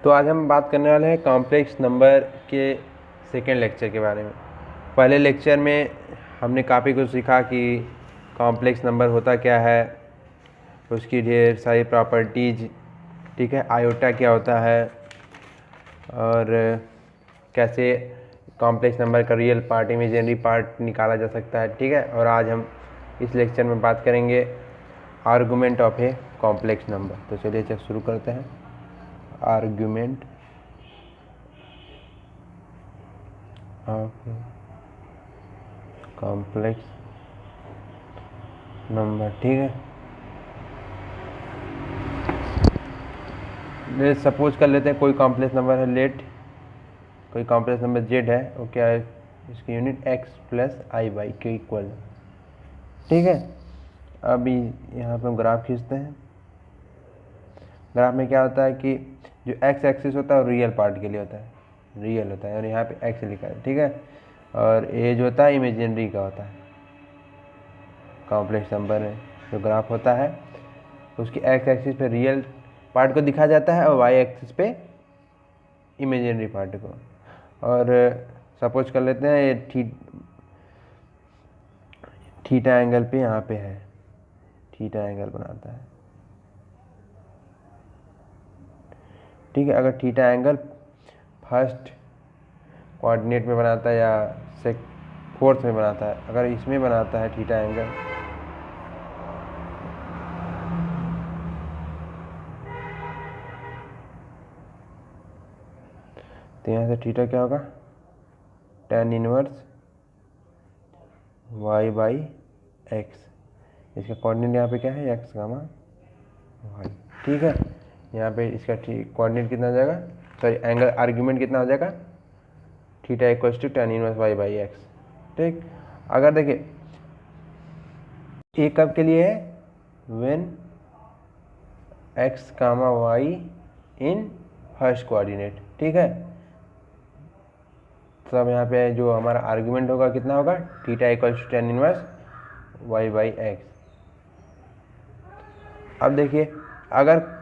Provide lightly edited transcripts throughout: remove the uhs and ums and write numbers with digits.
तो आज हम बात करने वाले हैं कॉम्प्लेक्स नंबर के सेकेंड लेक्चर के बारे में। पहले लेक्चर में हमने काफ़ी कुछ सीखा कि कॉम्प्लेक्स नंबर होता क्या है, उसकी ढेर सारी प्रॉपर्टीज, ठीक है, आयोटा क्या होता है और कैसे कॉम्प्लेक्स नंबर का रियल पार्ट, इमेजिनरी पार्ट निकाला जा सकता है, ठीक है। और आज हम इस लेक्चर में बात करेंगे argument of a complex number. तो चलिए शुरू करते हैं। आर्गुमेंट ऑफ कॉम्प्लेक्स नंबर, ठीक है। ले सपोज कर लेते हैं कोई कॉम्प्लेक्स नंबर है, लेट कोई कॉम्प्लेक्स नंबर जेड है, वो क्या है, इसकी unit x plus I by के इक्वल, ठीक है। अभी यहाँ पे हम ग्राफ खींचते हैं। ग्राफ में क्या होता है कि जो एक्स एक्सिस होता है वो रियल पार्ट के लिए होता है, रियल होता है, और यहाँ पे एक्स लिखा है, ठीक है। और ए जो होता है इमेजिनरी का होता है। कॉम्प्लेक्स नंबर जो ग्राफ होता है उसकी एक्स एक्सिस पे रियल पार्ट को दिखा जाता है और वाई एक्सिस पे इमेजिनरी पार्ट को। और सपोज कर लेते हैं ये थीटा एंगल पे यहाँ पे है, थीटा एंगल बनाता है, ठीक है। अगर थीटा एंगल फर्स्ट कोऑर्डिनेट में बनाता है या फोर्थ में बनाता है, अगर इसमें बनाता है थीटा एंगल, तो यहाँ से थीटा क्या होगा, tan inverse y by x. इसका कोऑर्डिनेट यहाँ पे क्या है, एक्स गामा वाई, ठीक है। यहाँ पे इसका कोऑर्डिनेट कितना हो जाएगा, सॉरी एंगल आर्ग्यूमेंट कितना हो जाएगा, theta equals to tan inverse y by x, ठीक। अगर देखिए ए कब के लिए है, when x comma y in first coordinate, ठीक है। तो अब यहाँ पे जो हमारा आर्गुमेंट होगा कितना होगा, theta equals to tan inverse y by x. अब देखिए अगर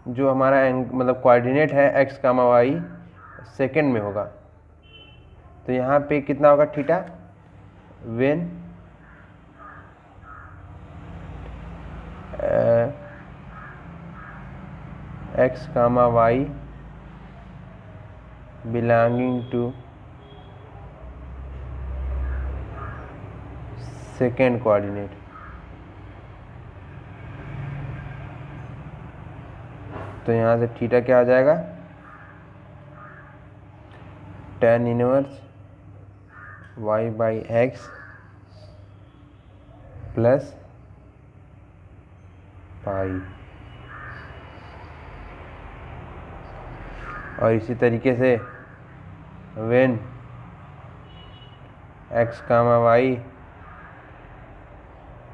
जो हमारा मतलब कोऑर्डिनेट है एक्स कामा वाई सेकेंड में होगा, तो यहाँ पे कितना होगा theta, when x comma y belonging to second coordinate, तो यहाँ से थीटा क्या आ जाएगा, tan inverse y by x plus pi. और इसी तरीके से when x comma y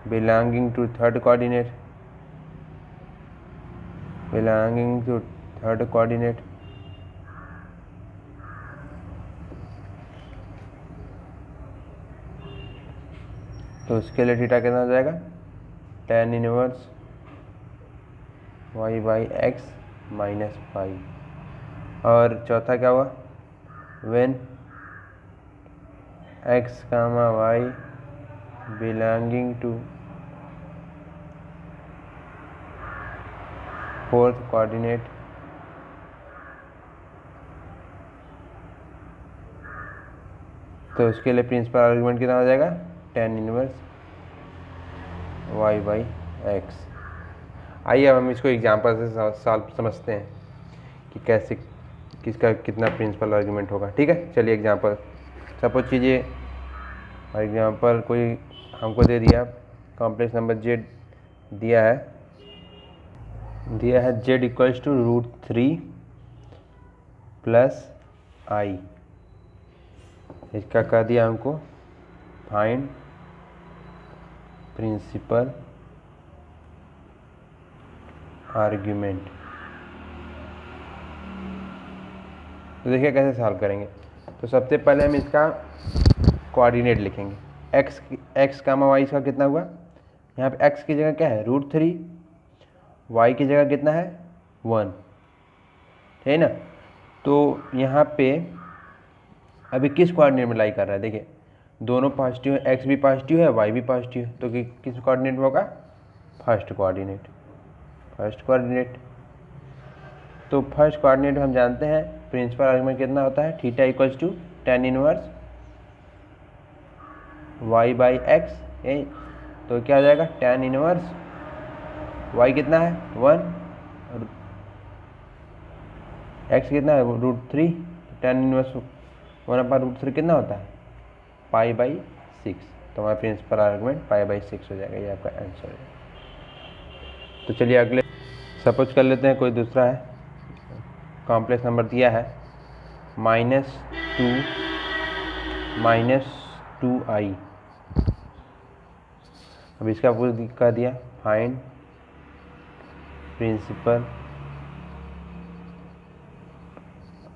belonging to third coordinate, belonging to third coordinate, तो उसके लिए थीटा कितना हो जाएगा, tan inverse y by x minus pi. और चौथा क्या हुआ, when x comma y belonging to fourth coordinate, तो उसके लिए प्रिंसिपल आर्गुमेंट कितना हो जाएगा, tan inverse y by x. आइए अब हम इसको एग्जांपल से सॉल्व समझते हैं कि कैसे किसका कितना प्रिंसिपल आर्गुमेंट होगा, ठीक है। चलिए एग्जांपल सपोज कीजिए, एग्जांपल कोई हमको दे दिया कॉम्प्लेक्स नंबर जेड दिया है जेड इक्वल्स टू √3 प्लस आई। इसका कह दिया हमको फाइंड प्रिंसिपल आर्ग्यूमेंट। तो देखिए कैसे सॉल्व करेंगे। तो सबसे पहले हम इसका कोऑर्डिनेट लिखेंगे, एक्स कामा वाई का कितना हुआ, यहाँ पे एक्स की जगह क्या है, √3, वाई की जगह कितना है 1, है ना। तो यहाँ पे अभी किस कोऑर्डिनेट में लाई कर रहा है, देखिए दोनों पॉजिटिव है, एक्स भी पॉजिटिव है, वाई भी पॉजिटिव है, तो किस कोऑर्डिनेट में होगा, फर्स्ट कोऑर्डिनेट। तो फर्स्ट कोऑर्डिनेट हम जानते हैं प्रिंसिपल आर्गुमेंट कितना होता है, theta equals to tan inverse y by x, तो क्या हो जाएगा tan इनवर्स y कितना है 1 और x कितना है √3, tan इनवर्स 1/√3 कितना होता है π/6, तो हमारा प्रिंसिपल आर्गुमेंट π/6 हो जाएगा, ये आपका आंसर है। तो चलिए अगले सपोज कर लेते हैं कोई दूसरा है, कॉम्प्लेक्स नंबर दिया है -2i, अब इसका पूरा कर दिया, फाइंड प्रिंसिपल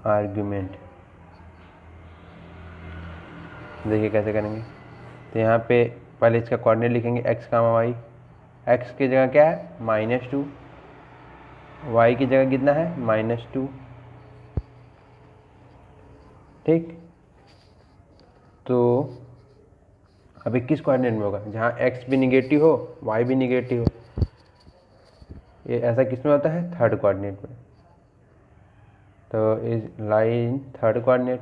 आर्गुमेंट। देखिए कैसे करेंगे, तो यहाँ पे पहले इसका कोऑर्डिनेट लिखेंगे x, y, x की जगह क्या है -2, y की जगह कितना है -2, ठीक। तो अभी किस कोऑर्डिनेट में होगा, जहाँ x भी निगेटिव हो y भी निगेटिव हो, ये ऐसा किस में होता है, थर्ड कोऑर्डिनेट में, तो इज लाइन थर्ड कोऑर्डिनेट।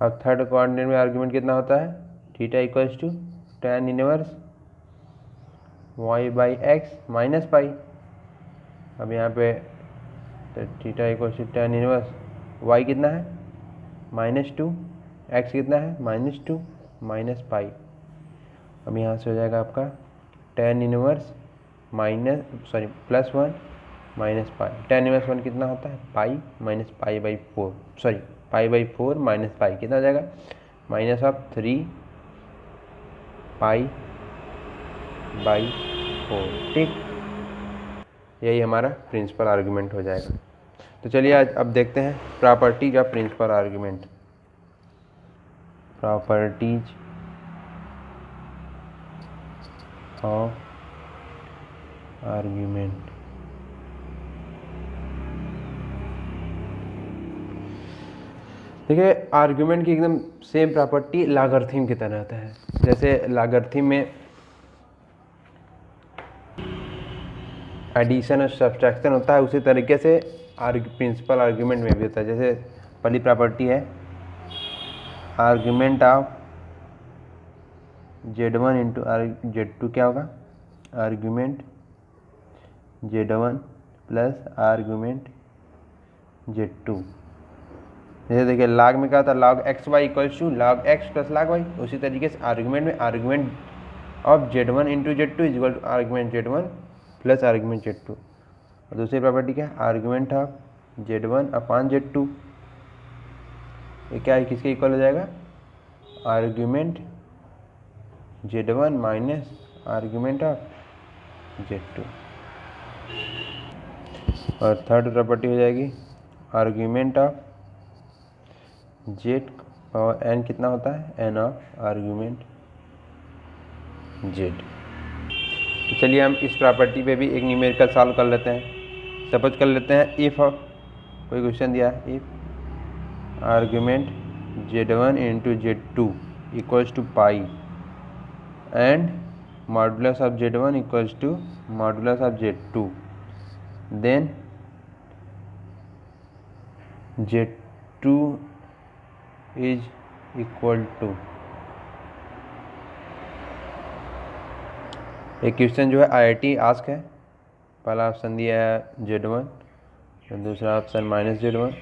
अब थर्ड कोऑर्डिनेट में आर्गुमेंट कितना होता है, theta equals to tan inverse y by x minus pi. अब यहाँ पे theta equals to tan inverse y कितना है -2, x कितना है -2 माइनस पाई। अब यहाँ से हो जाएगा आपका tan inverse +1 minus pi, tan inverse 1 कितना होता है पाई माइनस π/4, π/4 माइनस पाई कितना हो जाएगा -3 π/4, ठीक। यही हमारा प्रिंसिपल आर्गुमेंट हो जाएगा। तो चलिए आज अब देखते हैं properties of principal argument. Properties of argument. देखिए आर्गुमेंट की एकदम सेम प्रॉपर्टी लॉगरिथम की तरह होता है। जैसे लॉगरिथम में एडिशन और सब्ट्रैक्शन होता है, उसी तरीके से प्रिंसिपल आर्गुमेंट में भी होता है। जैसे पहली प्रॉपर्टी है argument of Z1 into Z2 क्या होगा, argument Z1 plus argument Z2। जैसे देखिए लॉग में क्या होता है, log xy equals to log x plus log y। उसी तरीके से आर्गुमेंट में argument of Z1 into Z2 is equal to argument Z1 plus argument Z2। और दूसरी प्रॉपर्टी क्या है, argument of Z1 upon Z2, ये क्या है, किसके इक्वल हो जाएगा, argument Z1 minus argument of Z2। और थर्ड प्रॉपर्टी हो जाएगी आर्गुमेंट ऑफ Z और n कितना होता है, n ऑफ आर्गुमेंट Z। तो चलिए हम इस प्रॉपर्टी पे भी एक न्यूमेरिकल सॉल्व कर लेते हैं। सपोज कर लेते हैं इफ़ कोई क्वेश्चन दिया है, if argument Z1 into Z2 equals to pi and modulus of Z1 equals to modulus of Z2, then Z2 is equal to, एक क्वेश्चन जो है IIT आस्क है। पहला ऑप्शन दिया है Z1, दूसरा ऑप्शन -Z1,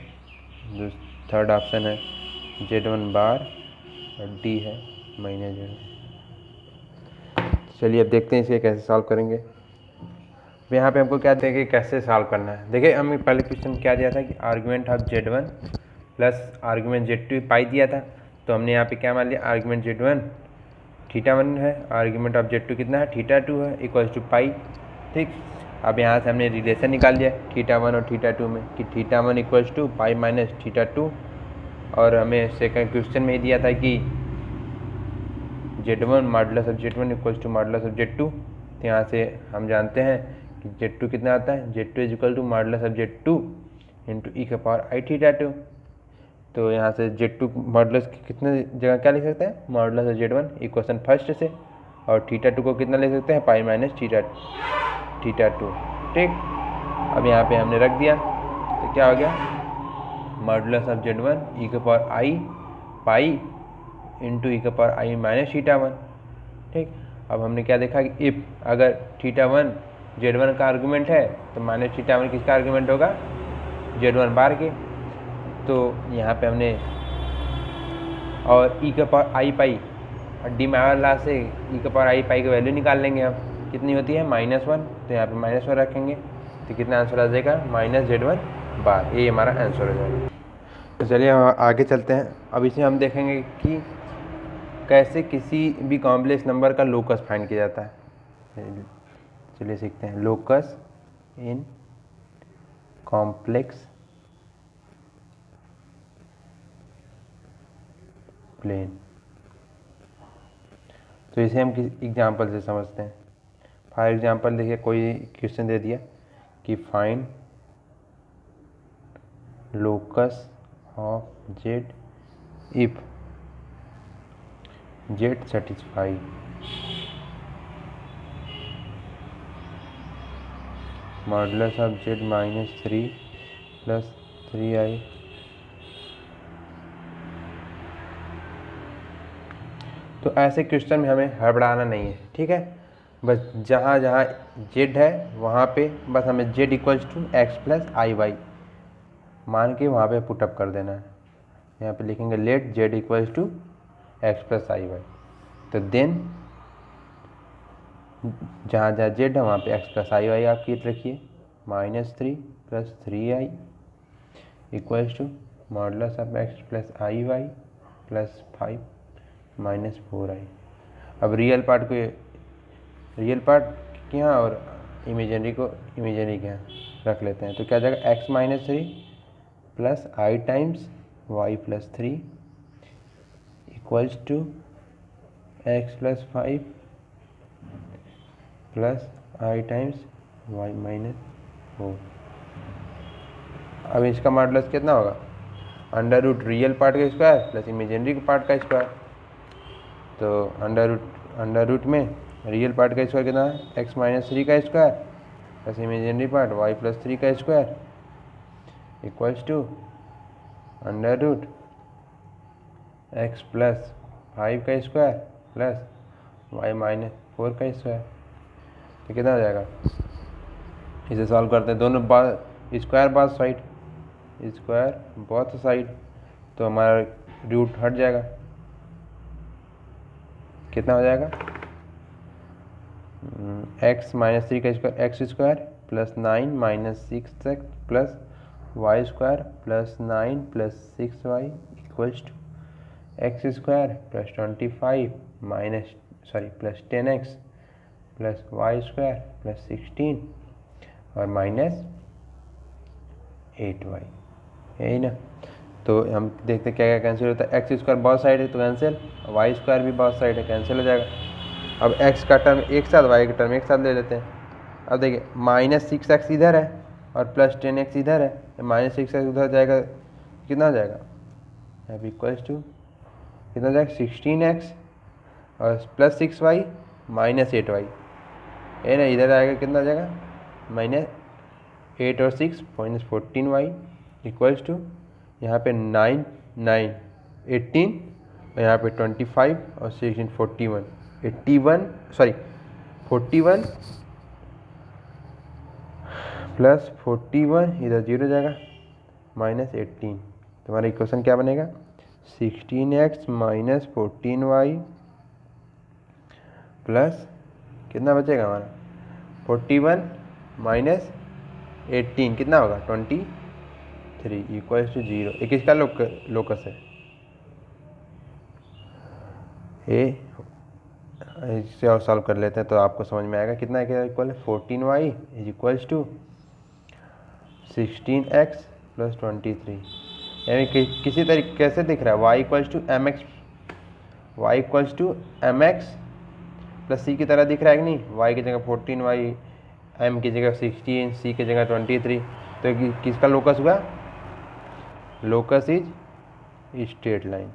थर्ड ऑप्शन है Z1 बार और D है -Z1। चलिए अब देखते हैं इसे कैसे सॉल्व करेंगे। अब यहाँ पे हमको क्या देंगे, कैसे सॉल्व करना है। देखिए हमें पहले क्वेश्चन क्या दिया था कि argument of Z1 plus argument Z2 पाई दिया था, तो हमने यहाँ पे क्या मान लिया, आर्गुमेंट Z1 θ1 है, आर्गुमेंट ऑफ Z2 कितना है θ2 है, इक्वल्स टू पाई, ठीक। अब यहाँ से हमने रिलेशन निकाल लिया θ1 और θ2 में कि θ1 इक्वल्स टू पाई माइनस θ2, और हमें सेकंड क्वेश्चन में ही दिया था कि Z1 modulus of Z1 equals to modulus of Z2। तो यहाँ से हम जानते हैं कि Z2 कितना आता है, Z2 is equal to modulus of Z2 into E का पावर आई थीटा 2। तो यहाँ से Z2 मॉडुलस कितने जगह क्या लिख सकते हैं, modulus of Z1 equation first से, और थीटा 2 को कितना लिख सकते हैं, पाई माइनस थीटा 2। ठीक, अब यहाँ पे हमने रख दिया तो क्या हो गया, मॉडुलस ऑफ Z1 ई का पावर आई पाई इंटू ई का पावर आई माइनस थीटा 1। ठीक, अब हमने क्या देखा कि इफ़ अगर थीटा 1 Z1 का आर्गूमेंट है तो माइनस थीटा 1 किसका आर्गूमेंट होगा, Z1 बार के। तो यहाँ पे हमने और ई का पावर आई पाई और डी मावरला से ई का पावर आई पाई की वैल्यू निकाल लेंगे हम, कितनी होती है -1, तो यहाँ पे -1 रखेंगे तो कितना आंसर आ जाएगा, -Z1 बार। ये हमारा आंसर हो जाएगा। तो चलिए हम आगे चलते हैं। अब इसमें हम देखेंगे कि कैसे किसी भी कॉम्प्लेक्स नंबर का लोकस फाइंड किया जाता है। चलिए सीखते हैं लोकस इन कॉम्प्लेक्स प्लेन। तो इसे हम किसी एग्जांपल से समझते हैं। फॉर एग्जांपल देखिए, कोई क्वेश्चन दे दिया कि find locus of Z if Z satisfy modulus of Z -3 + 3i। तो ऐसे क्वेश्चन में हमें हड़बड़ाना नहीं है, ठीक है। बस जहाँ जहाँ जेड है वहाँ पे बस हमें z equals to x + iy मान के वहाँ पे पुटअप कर देना है। यहाँ पे लिखेंगे late Z equals to x + iy। तो देन जहाँ जहाँ जेड है वहाँ पे x + iy आप की रखिए, -3 + 3i equals to modulus of x + iy + 5 - 4i। अब रियल पार्ट को रियल पार्ट के यहाँ और इमेजिनरी को इमेजिनरी के यहाँ रख लेते हैं। तो क्या जाएगा, x -3 + i times y + 3 equals to x + 5 + i times y - 4। अब इसका मॉडुलस कितना होगा, √ रियल पार्ट का स्क्वायर प्लस इमेजिनरी पार्ट का स्क्वायर। तो अंडर रूट में रियल पार्ट का स्क्वायर कितना है, x -3 का square plus imaginary part y + 3 का स्क्वायर इक्वल्स टू √ x + 5 का स्क्वायर प्लस y - 4 का स्क्वायर। तो कितना हो जाएगा, इसे सॉल्व करते हैं, दोनों स्क्वायर बोथ साइड, तो हमारा रूट हट जाएगा। कितना हो जाएगा, x -3 का square x² plus 9 - 6x plus y² plus 9 + 6y equals to x² plus 25 plus 10x plus y² plus 16 और -8y, यही ना। तो हम देखते क्या क्या कैंसिल होता है, x² बहुत साइड है तो कैंसिल, y² भी बहुत साइड है, कैंसिल हो जाएगा। अब x का टर्म एक साथ, y का टर्म एक साथ ले लेते हैं। अब देखिए -6x इधर है और प्लस 10x इधर है, तो -6x उधर जाएगा, कितना हो जाएगा, अब इक्वल्स टू कितना हो जाएगा, 16x और प्लस 6y -8y, ये ना इधर आएगा, कितना हो जाएगा, -8 और 6 -14y इक्वल्स टू यहाँ पे 9 9 18 और यहाँ पे 25 और 16 41 प्लस 41 इधर 0 जाएगा -18। तो हमारा इक्वेशन क्या बनेगा, 16x - 14y प्लस कितना बचेगा हमारा, 41 - 18 कितना होगा, 23 इक्वल्स टू 0। एक इसका लोकस है, इससे और सॉल्व कर लेते हैं तो आपको समझ में आएगा कितना है, क्या इक्वल है, 14y equals to 16x plus 23। यानी किसी तरीके कैसे दिख रहा है, y equals to mx plus c की तरह दिख रहा है कि नहीं, y की जगह 14y एम की जगह 16, सी की जगह 23। तो किसका लोकस हुआ? Locus is straight line.